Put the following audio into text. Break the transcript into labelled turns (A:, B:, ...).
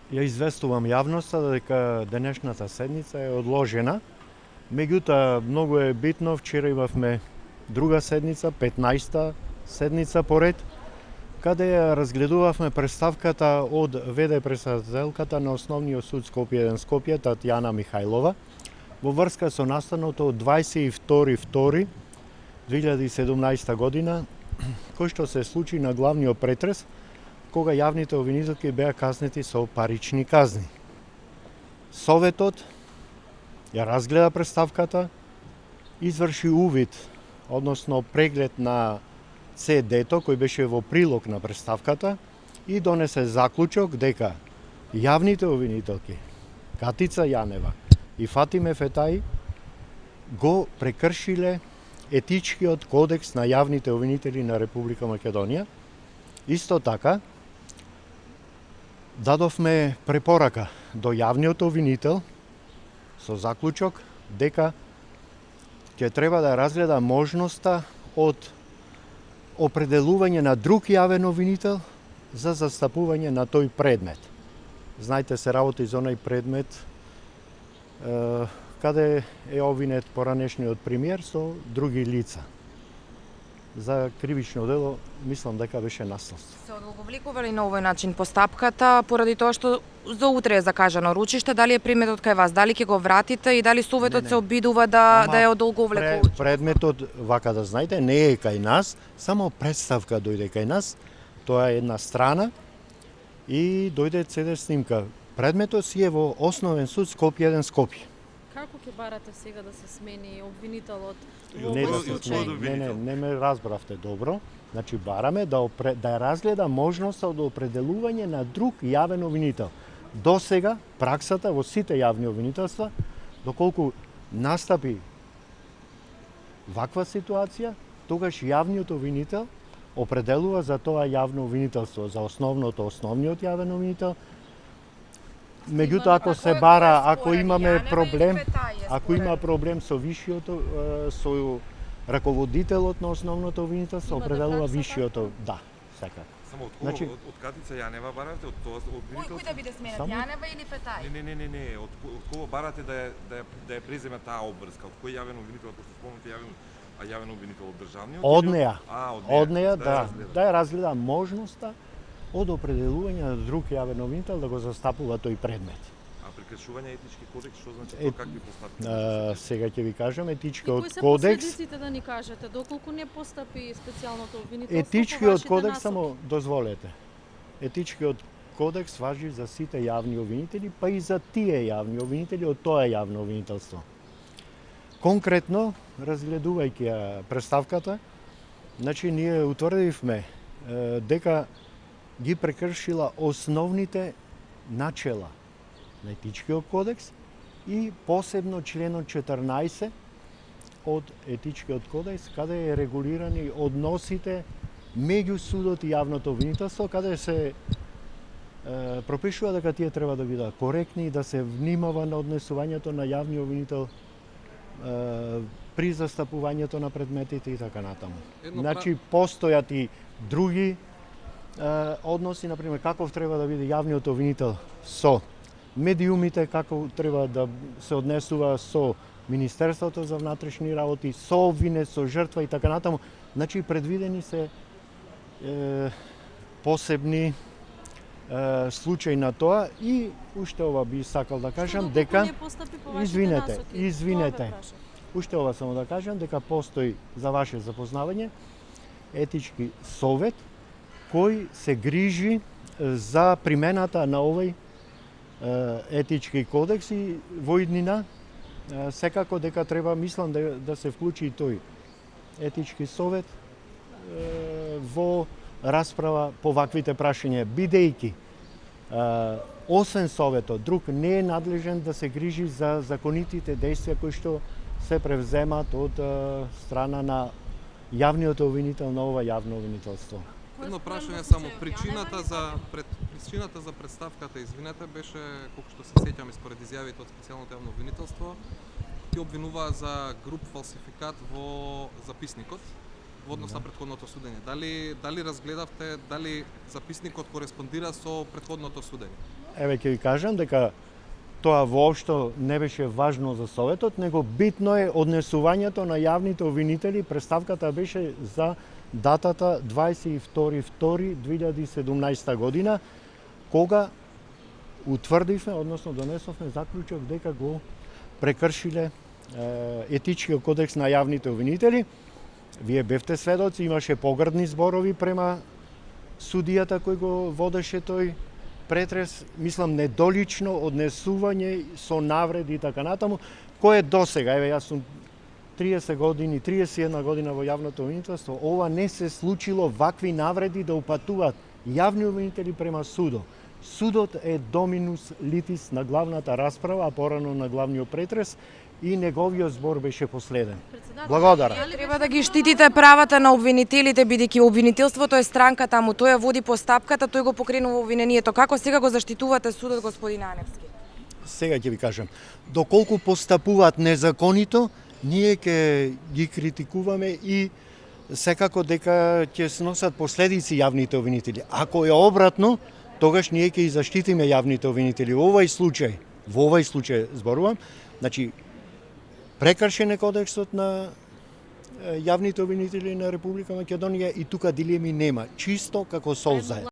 A: Ја известувам јавноста дека денешната седница е одложена. Меѓутоа, многу е битно, вчера имавме друга седница, 15-та седница поред, каде ја разгледувавме представката од ВД председателката на Основниот суд Скопје 1 Скопје, Татјана Михајлова, во врска со настаното од 22.2.2017 година, кој што се случи на главниот претрес, кога јавните обвинителки беа казнети со парични казни. Советот ја разгледа представката, изврши увид, односно преглед на CD-то кој беше во прилог на представката и донесе заклучок дека јавните обвинителки Катица Јанева и Фатиме Фетаи го прекршиле етичкиот кодекс на јавните обвинители на Република Македонија. Исто така, дадовме препорака до јавниот обвинител со заклучок дека ќе треба да разгледа можноста од определување на друг јавен обвинител за застапување на тој предмет. Знаете, се работи за онај предмет каде е обвинет поранешниот премиер со други лица. За кривично дело, мислам дека беше наследство.
B: Се одолговлекува ли на овој начин постапката, поради тоа што за утре е закажано ручиште, дали е предметот кај вас, дали ќе го вратите и дали Советот се обидува да ја одолговлекува?
A: Предметот, вака да знаете, не е кај нас, само представка дојде кај нас, тоа е една страна и дојде CD снимка. Предметот си е во Основен суд Скопје 1 Скопје.
C: Како ќе барате сега да се смени обвинителот во
A: Не,
C: овој
A: да се
C: случај?
A: смени, не ме разбравте добро. Значи бараме да ја разгледа можноста од определување на друг јавен обвинител. До сега праксата во сите јавни обвинителства, доколку настапи ваква ситуација, тогаш јавниот обвинител определува за тоа јавно обвинителство, за основниот јавен обвинител. Меѓутоа, ако се бара, ако имаме проблем, ако има проблем со висшиот, со раководителот на основното обвинителство, определува висшиото, да, секако.
D: Само од кого?
A: Значи-
D: од Катица Јанева барате, од тоа обвинителство?
B: Кој да биде сменет,
A: Само-
B: Јанева или Фетаи?
D: Не, од кого барате да ја преземе таа обврска? Од кој јавен обвинител, ако се спомнете јавен обвинител од државниот?
A: Од
D: или
A: неа. Од неа,
D: ја
A: да,
D: разгледа?
A: да ја разгледа можноста од определување на друг јавен обвинител да го застапува тој предмет.
D: А прекршување етички кодекс, што значи тоа, какви постапки?
A: Сега ќе ви кажам,
C: И
A: етичкиот
C: кои се
A: кодекс,
C: последиците да ни кажете, доколку не постапи специјалното обвинителство
A: етичкиот
C: по вашите
A: кодекс,
C: насоки?
A: само дозволете. Етичкиот кодекс важи за сите јавни обвинители, па и за тие јавни обвинители од тоа јавно обвинителство. Конкретно, разгледувајќи ја представката, значи ние утврдивме дека ги прекршила основните начела на етичкиот кодекс и посебно членот 14 од етичкиот кодекс, каде е регулирани односите меѓу судот и јавното обвинителство, каде се пропишува дека тие треба да бидат коректни и да се внимава на однесувањето на јавни обвинител при застапувањето на предметите и така натаму. Значи, постојат и други односи, например, каков треба да биде јавниот обвинител со медиумите, како треба да се однесува со Министерството за внатрешни работи, со обвинет, со жртва и така натаму. Значи, предвидени се посебни случаи на тоа и уште ова би сакал да кажам
C: Што
A: дека
C: доколку не постапи по вашите
A: извинете,
C: насоки?
A: извинете.
C: Тоа ве прашав.
A: Уште ова само да кажам дека постои за ваше запознавање етички совет кој се грижи за примената на овој етички кодекс и во иднина секако дека треба, мислам, да се вклучи и тој етички совет во расправа по ваквите прашања, бидејќи освен советот, друг не е надлежен да се грижи за законитите действија кои што се превземат од страна на јавниот обвинител на ова јавно обвинителство.
E: Едно прашање само, причината за представката, извинете, беше, колку што се сеќам според изјавите од специјалното јавно обвинителство, ти обвинуваа за груп фалсификат во записникот во однос на претходното судење. Дали разгледавте дали записникот кореспондира со претходното судење?
A: еве ќе ви кажам дека тоа воопшто не беше важно за Советот, него битно е однесувањето на јавните обвинители. Представката беше за датата 22.2.2017 година, кога утврдивме, односно донесовме заклучок дека го прекршиле етичкиот кодекс на јавните обвинители. Вие бевте сведоци, имаше погрдни зборови према судијата кој го водеше тој претрес, мислам недолично однесување со навреди и така натаму, кој е досега, еве јас сум 31 година во јавното обвинителство, ова не се случило вакви навреди да упатуваат јавни обвинители према судот. Судот е доминус литис на главната расправа, а порано на главниот претрес, и неговиот збор беше последен. Благодарам.
B: Треба да ги штитите правата на обвинителите, бидејќи обвинителството е странка таму, тој ја води постапката, тој го покренува обвинението. Како сега го заштитувате судот, господин Аневски?
A: Сега ќе ви кажам, доколку постапуваат незаконито, ние ќе ги критикуваме и секако дека ќе сносат последици јавните обвинители. Ако е обратно, тогаш ние ќе и заштитиме јавните обвинители. Во овој случај зборувам, значи прекршен е кодексот на јавните обвинители на Република Македонија и тука дилеми нема. Чисто како солза е.